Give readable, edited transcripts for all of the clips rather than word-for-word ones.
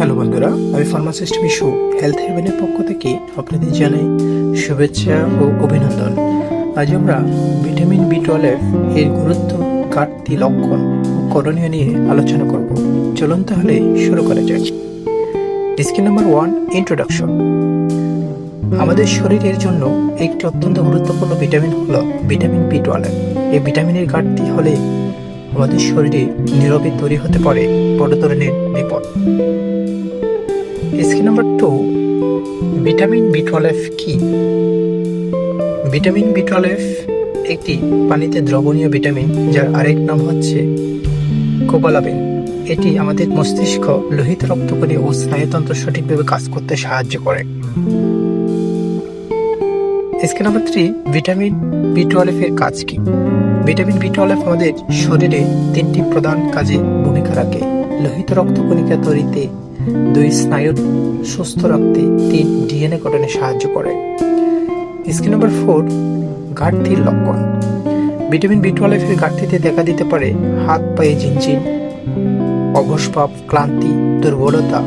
Hello বন্ধুরা, আমি pharmacist Mishu health হেভেনের পক্ষ থেকে আপনাদের জানাই শুভেচ্ছা ও অভিনন্দন। আজ আমরা ভিটামিন বি12 এর গুরুত্ব, ঘাটতি, লক্ষণ ও করণীয় নিয়ে আলোচনা করব। চলুন তাহলে শুরু করা যাক। Skill number 1, introduction. আমাদের শরীরের জন্য একটি অত্যন্ত গুরুত্বপূর্ণ ভিটামিন হলো ভিটামিন বি12। এই ভিটামিনের ঘাটতি হলে আমাদের শরীরে নীরবে তৈরি হতে পারে বড় ধরনের বিপদ। স্কিল নাম্বার 2, ভিটামিন বি12 কি? ভিটামিন বি12 একটি পানিতে দ্রবণীয় ভিটামিন, যার আরেক নাম হচ্ছে কোবালামিন। এটি আমাদের মস্তিষ্ক, লোহিত রক্তকণি ও স্নায়ুতন্ত্র সঠিকভাবে কাজ করতে সাহায্য করে। স্কিল নাম্বার 3, ভিটামিন বি12 এর কাজ কি? ভিটামিন বি12 আমাদের শরীরে 3টি প্রধান কাজে ভূমিকা রাখে। লোহিত রক্তকণিকা তৈরিতে, 2 স্নায়ু সুস্থ রাখতে, 3 ডিএনএ গঠনে সাহায্য করে। স্কিল নাম্বার 4, ঘাটতির লক্ষণ। ভিটামিন বি12 এর ঘাটতিতে দেখা দিতে পারে হাত পায়ে ঝিনঝিন, অবসভাব, ক্লান্তি, দুর্বলতা,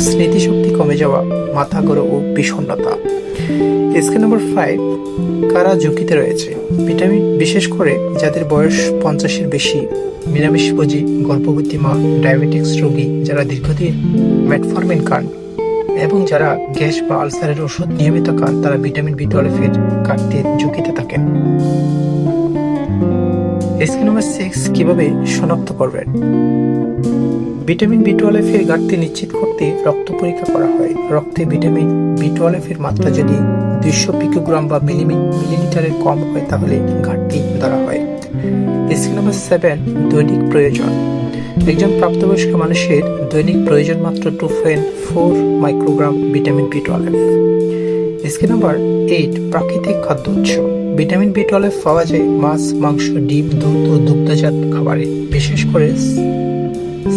স্মৃতিশক্তি কমে যাওয়া, মাথা ঘোরা ও বিষণ্ণতা। স্কিল নাম্বার 5, কারা ঝুঁকিতে রয়েছে? ভিটামিন বিশেষ করে যাদের বয়স 50-এর বেশি, নিরামিষভোজী, গর্ভবতী মা, ডায়াবেটিক্স রোগী, যারা দীর্ঘদিন মেটফরমিন খান এবং যারা গ্যাস বা আলসারের ওষুধ নিয়মিত খান, তারা ভিটামিন বি12 এর ঘাটতির ঝুঁকিতে থাকেন। স্কিল নাম্বার 6, কিভাবে শনাক্ত করবেন? ভিটামিন বি12 এর ঘাটতি নিশ্চিত করতে রক্ত পরীক্ষা করা হয়। রক্তে ভিটামিন বি12 এর মাত্রা যদি 200 পিকোগ্রাম বা মিলিলিটারের কম হয়, তাহলে ঘাটতি ধরা হয়। স্কিল নাম্বার 7, দৈনিক প্রয়োজন। একজন প্রাপ্তবয়স্ক মানুষের দৈনিক প্রয়োজন মাত্র 2.4 মাইক্রোগ্রাম ভিটামিন বি12। স্কিল নাম্বার 8, প্রাকৃতিক খাদ্য উৎস। ভিটামিন বি12 পাওয়া যায় মাছ, মাংস, ডিম, দুধ ও দুগ্ধজাত খাবারে, বিশেষ করে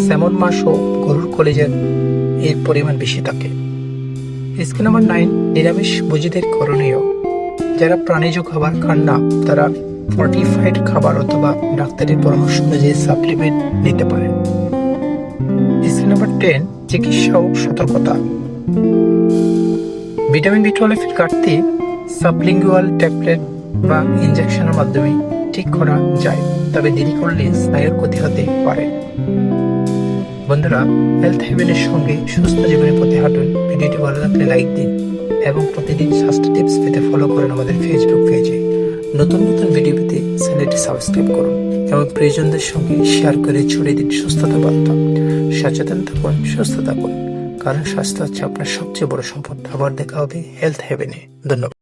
স্যামন মাছ ও গরুর কলিজার এর পরিমাণ বেশি থাকে। স্কিল নাম্বার 9, নিরামিষভোজীদের করণীয়। যারা প্রাণীজ খাবার খান না, তারা ফর্টিফাইড খাবার অথবা ডাক্তারের পরামর্শ অনুযায়ী সাপ্লিমেন্ট নিতে পারেন। স্কিল নাম্বার 10, চিকিৎসা ও সতর্কতা। ভিটামিন বি12 এর ঘাটতি সাবলিঙ্গুয়াল ট্যাবলেট বা ইনজেকশনের মাধ্যমে ঠিক করা যায়, তবে দেরি করলে স্নায়ুর ক্ষতি হতে পারে। বন্ধুরা, হেলথ হেভেনের সঙ্গে সুস্থ জীবনের পথে হাঁটুন। ভিডিওটি ভালো লাগলে লাইক দিন এবং প্রতিদিন স্বাস্থ্য টিপস পেতে ফলো করুন আমাদের ফেসবুক পেজে। নতুন নতুন ভিডিও পেতে চ্যানেলটি সাবস্ক্রাইব করুন এবং প্রিয়জনদের সঙ্গে শেয়ার করে ছড়িয়ে দিন সুস্থতা বার্তা। সচেতন থাকুন, সুস্থ থাকুন, কারণ স্বাস্থ্য হচ্ছে আপনার সবচেয়ে বড় সম্পদ। আবার দেখা হবে হেলথ হেভেনে। ধন্যবাদ।